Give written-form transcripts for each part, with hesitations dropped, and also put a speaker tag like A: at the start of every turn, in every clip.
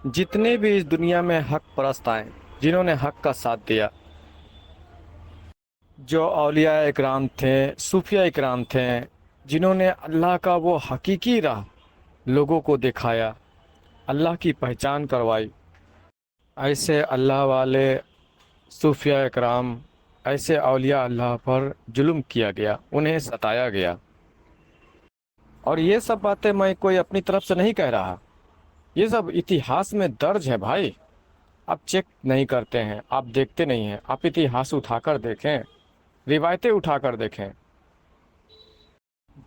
A: جتنے بھی اس دنیا میں حق پرست آئے، جنہوں نے حق کا ساتھ دیا، جو اولیاء اکرام تھے، صوفیاء اکرام تھے، جنہوں نے اللہ کا وہ حقیقی راہ لوگوں کو دکھایا، اللہ کی پہچان کروائی، ایسے اللہ والے صوفیاء اکرام، ایسے اولیاء اللہ پر ظلم کیا گیا، انہیں ستایا گیا۔ اور یہ سب باتیں میں کوئی اپنی طرف سے نہیں کہہ رہا، یہ سب اتہاس میں درج ہے بھائی۔ آپ چیک نہیں کرتے ہیں، آپ دیکھتے نہیں ہیں، آپ اتہاس اٹھا کر دیکھیں، روایتیں اٹھا کر دیکھیں۔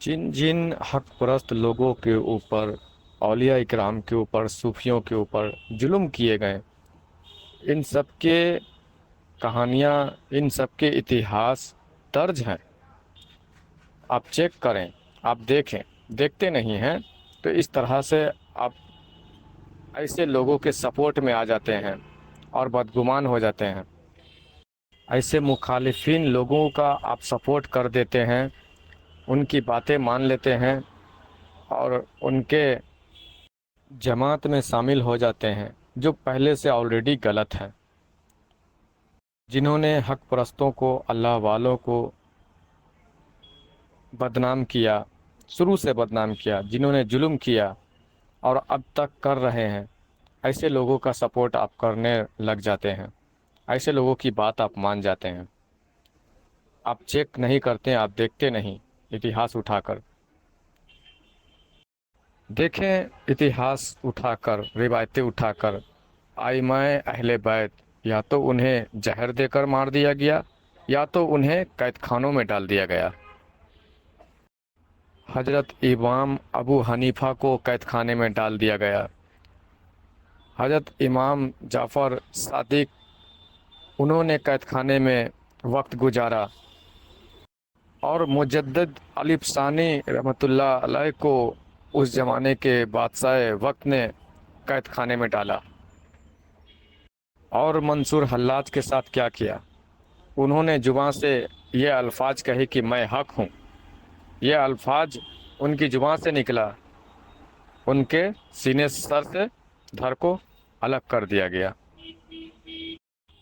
A: جن جن حق پرست لوگوں کے اوپر، اولیاء اکرام کے اوپر، صوفیوں کے اوپر ظلم کیے گئے، ان سب کے کہانیاں، ان سب کے اتہاس درج ہیں۔ آپ چیک کریں، آپ دیکھیں، دیکھتے نہیں ہیں تو اس طرح سے آپ ایسے لوگوں کے سپورٹ میں آ جاتے ہیں اور بدگمان ہو جاتے ہیں۔ ایسے مخالفین لوگوں کا آپ سپورٹ کر دیتے ہیں، ان کی باتیں مان لیتے ہیں اور ان کے جماعت میں شامل ہو جاتے ہیں، جو پہلے سے آلریڈی غلط ہے۔ جنہوں نے حق پرستوں کو، اللہ والوں کو بدنام کیا، شروع سے بدنام کیا، جنہوں نے ظلم کیا اور اب تک کر رہے ہیں، ایسے لوگوں کا سپورٹ آپ کرنے لگ جاتے ہیں، ایسے لوگوں کی بات آپ مان جاتے ہیں۔ آپ چیک نہیں کرتے، آپ دیکھتے نہیں اتہاس اٹھا کر۔ دیکھیں اتہاس اٹھا کر، روایتیں اٹھا کر، ائمہ اہل بیت یا تو انہیں زہر دے کر مار دیا گیا یا تو انہیں قید خانوں میں ڈال دیا گیا۔ حضرت امام ابو حنیفہ کو قید خانے میں ڈال دیا گیا۔ حضرت امام جعفر صادق، انہوں نے قید خانے میں وقت گزارا، اور مجدد علب ثانی رحمۃ اللہ علیہ کو اس زمانے کے بادشاہ وقت نے قید خانے میں ڈالا۔ اور منصور حلاج کے ساتھ کیا کیا؟ انہوں نے زبان سے یہ الفاظ کہے کہ میں حق ہوں، یہ الفاظ ان کی زبان سے نکلا، ان کے سینے سر سے دھڑ کو الگ کر دیا گیا،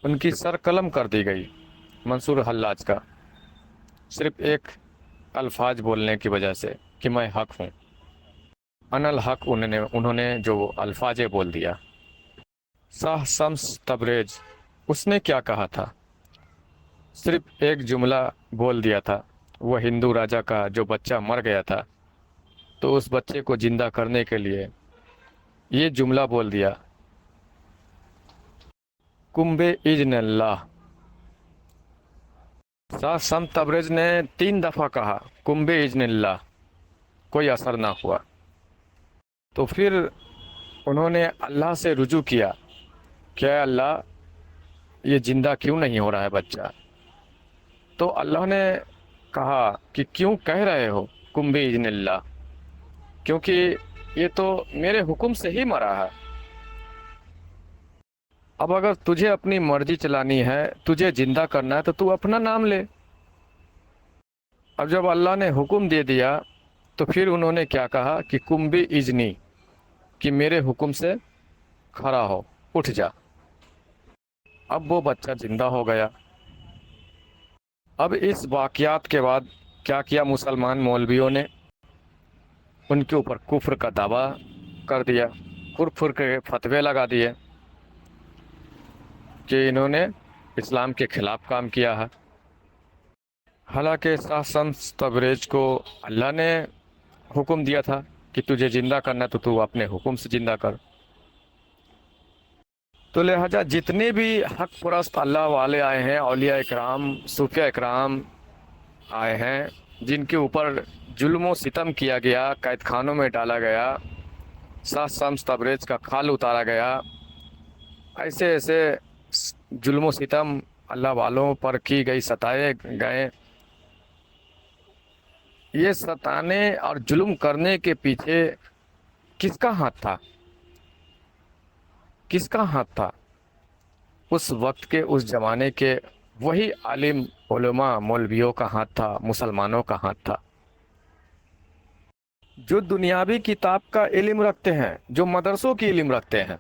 A: ان کی سر قلم کر دی گئی منصور حلاج کا، صرف ایک الفاظ بولنے کی وجہ سے کہ میں حق ہوں، انا الحق، انہوں نے جو الفاظ بول دیا۔ شاہ شمس تبریز، اس نے کیا کہا تھا؟ صرف ایک جملہ بول دیا تھا، وہ ہندو راجا کا جو بچہ مر گیا تھا، تو اس بچے کو زندہ کرنے کے لیے یہ جملہ بول دیا، کم باذن اللہ۔ شاہ شمس تبریز نے 3 دفعہ کہا کم باذن اللہ، کوئی اثر نہ ہوا۔ تو پھر انہوں نے اللہ سے رجوع کیا کہ اے اللہ، یہ زندہ کیوں نہیں ہو رہا ہے بچہ؟ تو اللہ نے کہا کہ کیوں کہہ رہے ہو کم باذن اللہ، کیونکہ یہ تو میرے حکم سے ہی مرا ہے۔ اب اگر تجھے اپنی مرضی چلانی ہے، تجھے زندہ کرنا ہے، تو تو اپنا نام لے۔ اب جب اللہ نے حکم دے دیا تو پھر انہوں نے کیا کہا کہ کم باذنی، کہ میرے حکم سے کھڑا ہو، اٹھ جا۔ اب وہ بچہ زندہ ہو گیا۔ اب اس واقعات کے بعد کیا کیا مسلمان مولویوں نے؟ ان کے اوپر کفر کا دعویٰ کر دیا، کفر کے فتوے لگا دیے کہ انہوں نے اسلام کے خلاف کام کیا ہے۔ حالانکہ شاہ شمس تبریز کو اللہ نے حکم دیا تھا کہ تجھے زندہ کرنا تو تو اپنے حکم سے زندہ کر۔ تو لہٰذا جتنے بھی حق پرست اللہ والے آئے ہیں، اولیاء اکرام، صوفیاء اکرام آئے ہیں، جن کے اوپر ظلم و ستم کیا گیا، قید خانوں میں ڈالا گیا، شاہ شمس تبریز کا کھال اتارا گیا، ایسے ایسے ظلم و ستم اللہ والوں پر کی گئی، ستائے گئے، یہ ستانے اور ظلم کرنے کے پیچھے کس کا ہاتھ تھا؟ کس کا ہاتھ تھا؟ اس وقت کے، اس زمانے کے وہی عالم علماء مولویوں کا ہاتھ تھا، مسلمانوں کا ہاتھ تھا، جو دنیاوی کتاب کا علم رکھتے ہیں، جو مدرسوں کی علم رکھتے ہیں،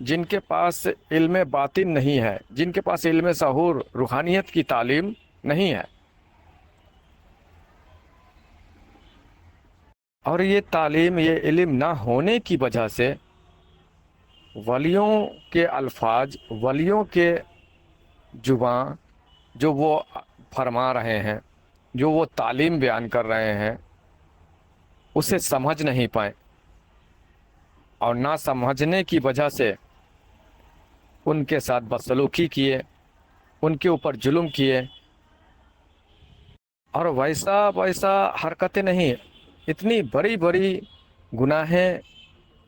A: جن کے پاس علم باطن نہیں ہے، جن کے پاس علم ظہور روحانیت کی تعلیم نہیں ہے، اور یہ تعلیم، یہ علم نہ ہونے کی وجہ سے ولیوں کے الفاظ، ولیوں کے زبان جو وہ فرما رہے ہیں، جو وہ تعلیم بیان کر رہے ہیں، اسے سمجھ نہیں پائے، اور نہ سمجھنے کی وجہ سے ان کے ساتھ بدسلوکی کیے، ان کے اوپر ظلم کیے، اور ویسا حرکتیں نہیں، اتنی بڑی بڑی گناہیں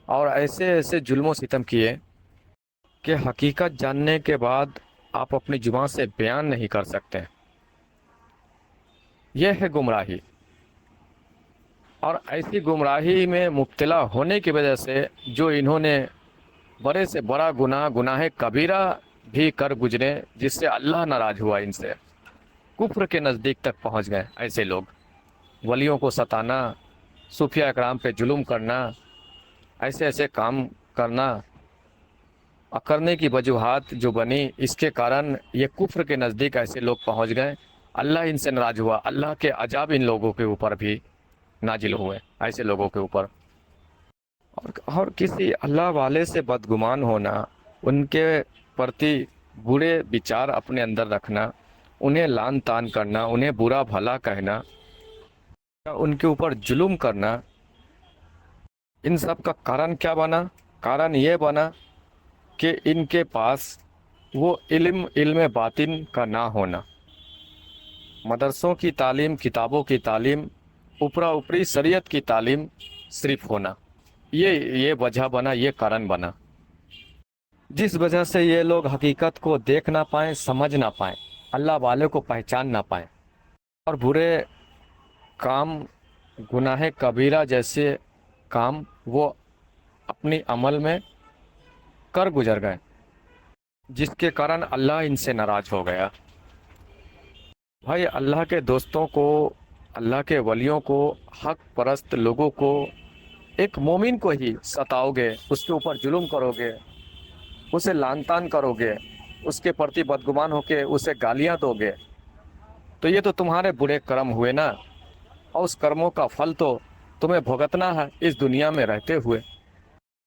A: اور ایسے ایسے ظلم و ستم کیے کہ حقیقت جاننے کے بعد آپ اپنی زبان سے بیان نہیں کر سکتے۔ یہ ہے گمراہی، اور ایسی گمراہی میں مبتلا ہونے کی وجہ سے جو انہوں نے بڑے سے بڑا گناہ کبیرہ بھی کر گزرے، جس سے اللہ ناراض ہوا، ان سے کفر کے نزدیک تک پہنچ گئے۔ ایسے لوگ ولیوں کو ستانا، صوفیاء اکرام پہ ظلم کرنا، ایسے ایسے کام کرنے کی وجوہات جو بنی، اس کے کارن یہ کفر کے نزدیک ایسے لوگ پہنچ گئے۔ اللہ ان سے ناراض ہوا، اللہ کے عذاب ان لوگوں کے اوپر بھی نازل ہوئے، ایسے لوگوں کے اوپر۔ اور کسی اللہ والے سے بدگمان ہونا، ان کے پرتی برے بچار اپنے اندر رکھنا، انہیں لعن طعن کرنا، انہیں برا بھلا کہنا، ان کے اوپر ظلم کرنا، ان سب کا کارن کیا بنا؟ کارن یہ بنا کہ ان کے پاس وہ علم باطن کا نہ ہونا، مدرسوں کی تعلیم، کتابوں کی تعلیم، اوپرا اوپری شریعت کی تعلیم صرف ہونا، یہ وجہ بنا، یہ کارن بنا، جس وجہ سے یہ لوگ حقیقت کو دیکھ نہ پائیں، سمجھ نہ پائیں، اللہ والے کو پہچان نہ پائیں، اور برے کام، گناہ کبیرہ جیسے کام وہ اپنی عمل میں کر گزر گئے، جس کے کارن اللہ ان سے ناراض ہو گیا۔ بھائی، اللہ کے دوستوں کو، اللہ کے ولیوں کو، حق پرست لوگوں کو، ایک مومن کو ہی ستاؤ گے، اس کے اوپر ظلم کرو گے، اسے لعن طعن کرو گے، اس کے پرتی بدگمان ہو کے اسے گالیاں دو گے، تو یہ تو تمہارے برے کرم ہوئے نا، اور اس کرموں کا پھل تو تمہیں بھگتنا ہے اس دنیا میں رہتے ہوئے۔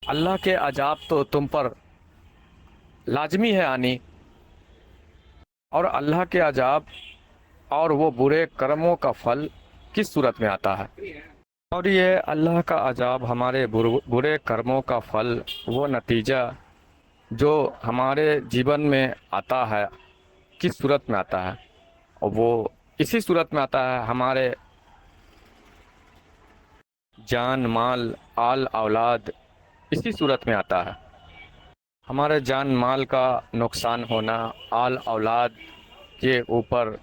A: اللہ کے عذاب تو تم پر لازمی ہے آنی، اور اللہ کے عذاب اور وہ برے کرموں کا پھل کس صورت میں آتا ہے؟ اور یہ اللہ کا عذاب، ہمارے برے کرموں کا پھل، وہ نتیجہ جو ہمارے جیون میں آتا ہے، کس صورت میں آتا ہے؟ اور وہ اسی صورت میں آتا ہے، ہمارے جان مال آل اولاد، اسی صورت میں آتا ہے، ہمارے جان مال کا نقصان ہونا، آل اولاد کے اوپر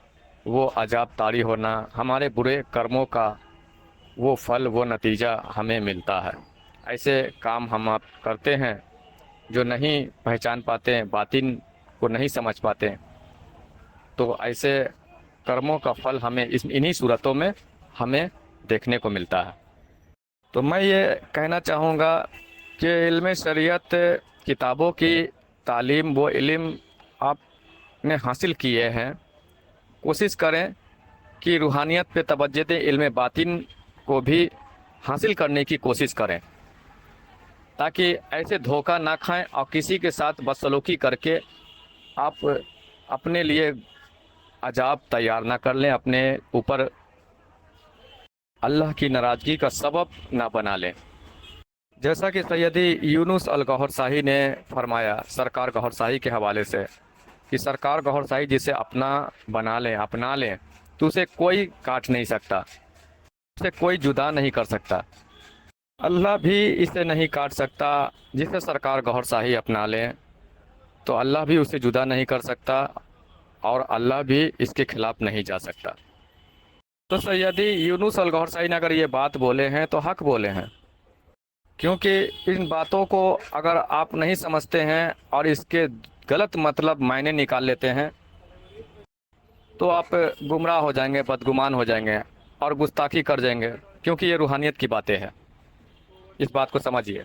A: وہ عذاب طاری ہونا، ہمارے برے کرموں کا وہ پھل، وہ نتیجہ ہمیں ملتا ہے۔ ایسے کام ہم آپ کرتے ہیں جو نہیں پہچان پاتے ہیں، باطن کو نہیں سمجھ پاتے ہیں، تو ایسے کرموں کا پھل ہمیں انہی صورتوں میں ہمیں دیکھنے کو ملتا ہے۔ تو میں یہ کہنا چاہوں گا کہ علم شریعت، کتابوں کی تعلیم، وہ علم آپ نے حاصل کیے ہیں، کوشش کریں کہ روحانیت پہ توجہ دیں، علم باطن کو بھی حاصل کرنے کی کوشش کریں، تاکہ ایسے دھوکہ نہ کھائیں اور کسی کے ساتھ بدسلوکی کر کے آپ اپنے لیے عذاب تیار نہ کر لیں، اپنے اوپر اللہ کی ناراضگی کا سبب نہ بنا لیں۔ جیسا کہ سیدی یونس الگوہر شاہی نے فرمایا، سرکار گوہر شاہی کے حوالے سے، کہ سرکار گوہر شاہی جسے اپنا بنا لیں، اپنا لیں، تو اسے کوئی کاٹ نہیں سکتا، اسے کوئی جدا نہیں کر سکتا، اللہ بھی اسے نہیں کاٹ سکتا۔ جسے سرکار گوہر شاہی اپنا لیں تو اللہ بھی اسے جدا نہیں کر سکتا، اور اللہ بھی اس کے خلاف نہیں جا سکتا۔ تو سیدی یونس الگوہر شاہی نے اگر یہ بات بولے ہیں تو حق بولے ہیں، کیونکہ ان باتوں کو اگر آپ نہیں سمجھتے ہیں اور اس کے غلط مطلب معنی نکال لیتے ہیں تو آپ گمراہ ہو جائیں گے، بدگمان ہو جائیں گے اور گستاخی کر جائیں گے، کیونکہ یہ روحانیت کی باتیں ہیں، اس بات کو سمجھیے۔